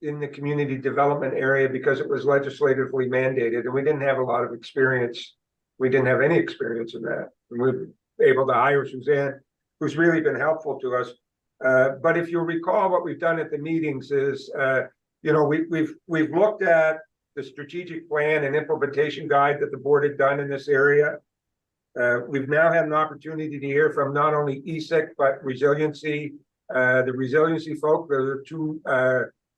in the community development area because it was legislatively mandated, and we didn't have a lot of experience. We didn't have any experience in that. And we were able to hire Suzanne, who's really been helpful to us. But if you'll recall, what we've done at the meetings is, you know, we've looked at the strategic plan and implementation guide that the board had done in this area. We've now had an opportunity to hear from not only ESIC, but resiliency. The resiliency folk, there are two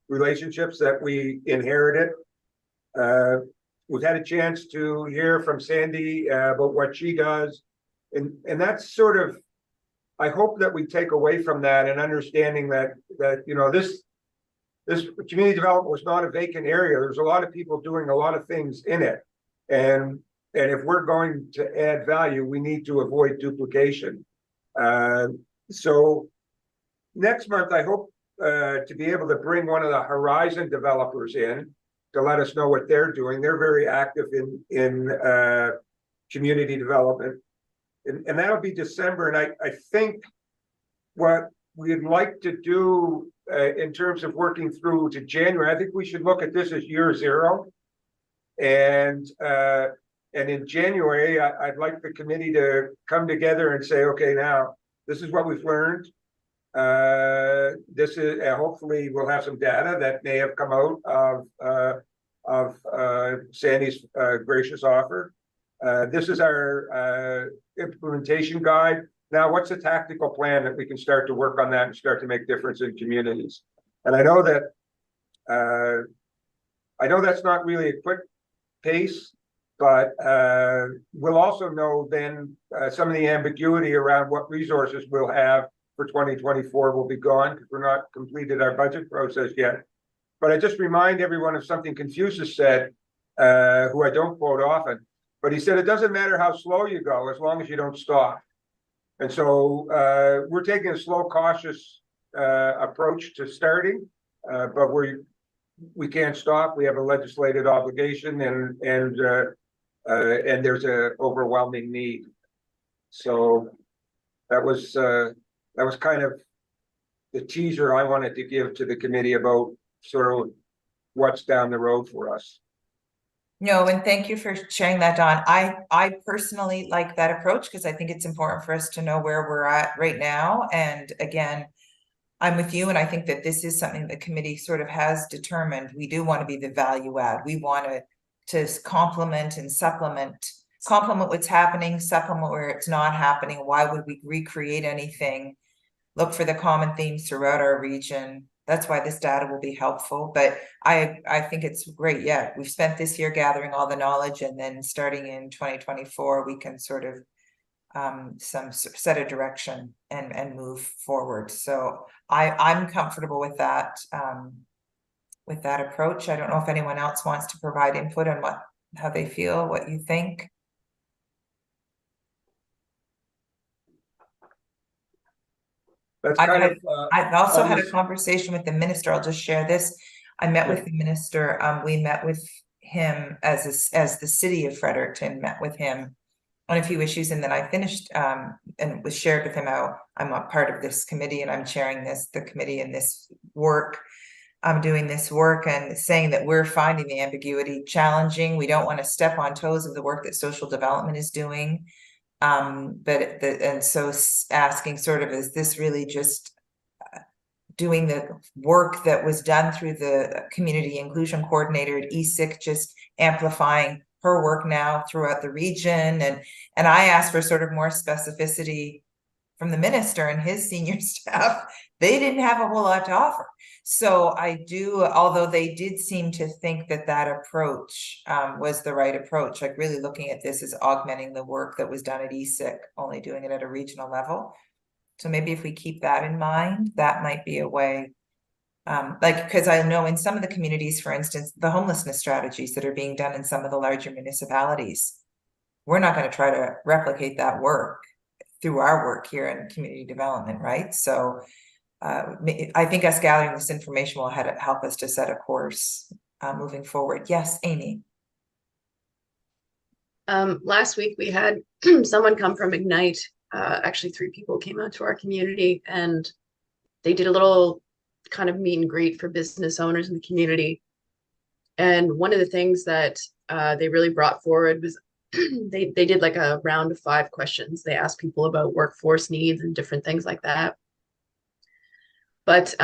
relationships that we inherited. We've had a chance to hear from Sandy about what she does. And that's sort of, I hope that we take away from that and understanding that you know, this community development was not a vacant area. There's a lot of people doing a lot of things in it. And if we're going to add value, we need to avoid duplication. So next month, I hope to be able to bring one of the Horizon developers in to let us know what they're doing. They're very active in community development. And that'll be December. And I think what we'd like to do in terms of working through to January, I think we should look at this as year zero. And in January, I'd like the committee to come together and say, okay, now this is what we've learned. This is hopefully we'll have some data that may have come out of Sandy's gracious offer. This is our implementation guide. Now, what's a tactical plan that we can start to work on that and start to make difference in communities? And I know that's not really a quick pace, but we'll also know then some of the ambiguity around what resources we'll have for 2024 will be gone because we're not completed our budget process yet. But I just remind everyone of something Confucius said, who I don't quote often, but he said, it doesn't matter how slow you go as long as you don't stop. And so we're taking a slow, cautious approach to starting, but we can't stop. We have a legislated obligation, and there's an overwhelming need. So that was kind of the teaser I wanted to give to the committee about sort of what's down the road for us. No, and thank you for sharing that, Don. I personally like that approach because I think it's important for us to know where we're at right now. And again, I'm with you, and I think that this is something the committee sort of has determined. We do want to be the value add. We want to complement and complement what's happening, supplement where it's not happening. Why would we recreate anything? Look for the common themes throughout our region. That's why this data will be helpful. But I think it's great. Yeah, we've spent this year gathering all the knowledge, and then starting in 2024, we can sort of set a direction and move forward. So I'm comfortable with that approach. I don't know if anyone else wants to provide input on how they feel, what you think. That's kind of. I've also had a conversation with the minister. I'll just share this. I met with the minister. We met with him as the city of Fredericton met with him on a few issues, and then I finished and it was shared with him how I'm a part of this committee and I'm chairing the committee in this work. I'm doing this work and saying that we're finding the ambiguity challenging. We don't want to step on toes of the work that social development is doing. And so asking sort of, is this really just doing the work that was done through the community inclusion coordinator at ESIC, just amplifying her work now throughout the region? And I asked for sort of more specificity from the minister and his senior staff, they didn't have a whole lot to offer. So I do, although they did seem to think that that approach was the right approach, like really looking at this as augmenting the work that was done at ESIC, only doing it at a regional level. So maybe if we keep that in mind, that might be a way. Like, because I know in some of the communities, for instance, the homelessness strategies that are being done in some of the larger municipalities, we're not going to try to replicate that work through our work here in community development, right? So I think us gathering this information will help us to set a course moving forward. Yes, Amy. Last week we had someone come from Ignite. Actually, 3 people came out to our community, and they did a little kind of meet and greet for business owners in the community. And one of the things that they really brought forward was they did like a round of 5 questions. They asked people about workforce needs and different things like that. But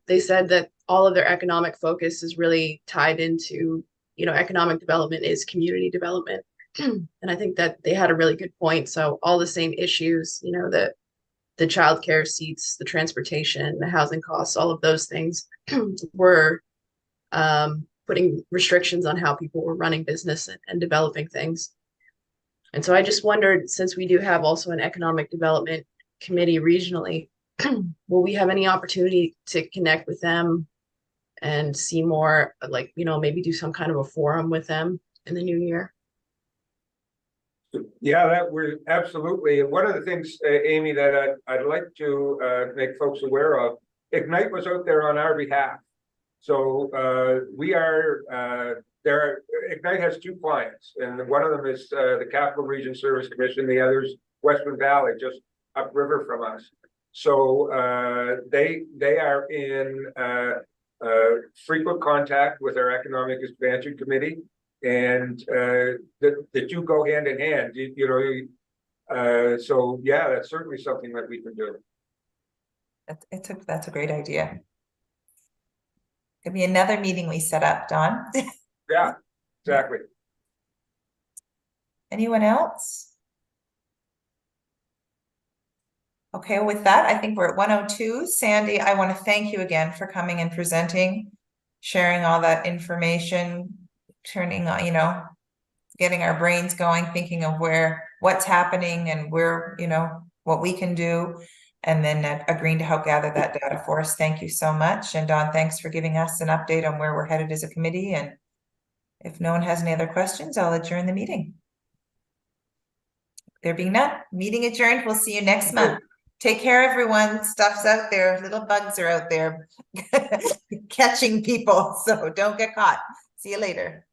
they said that all of their economic focus is really tied into, you know, economic development is community development. And I think that they had a really good point. So all the same issues, you know, the childcare seats, the transportation, the housing costs, all of those things were putting restrictions on how people were running business and developing things. And so I just wondered, since we do have also an economic development committee regionally, will we have any opportunity to connect with them and see more, like, you know, maybe do some kind of a forum with them in the new year? Yeah, that we're absolutely. And one of the things, Amy, that I'd like to make folks aware of, Ignite was out there on our behalf. So we are there. Ignite has 2 clients, and one of them is the Capital Region Service Commission. The other's Western Valley, just upriver from us. So they are in frequent contact with our Economic Expansion Committee, and the 2 go hand in hand. You know, so yeah, that's certainly something that we can do. That's a great idea. Could be another meeting we set up, Don. Yeah, exactly. Anyone else? Okay, with that, I think we're at 102. Sandy, I want to thank you again for coming and presenting, sharing all that information, turning on, you know, getting our brains going, thinking of what's happening and where, you know, what we can do, and then agreeing to help gather that data for us. Thank you so much. And Don, thanks for giving us an update on where we're headed as a committee. And if no one has any other questions, I'll adjourn the meeting. There being none, meeting adjourned. We'll see you next month. Take care, everyone. Stuff's out there. Little bugs are out there catching people. So don't get caught. See you later.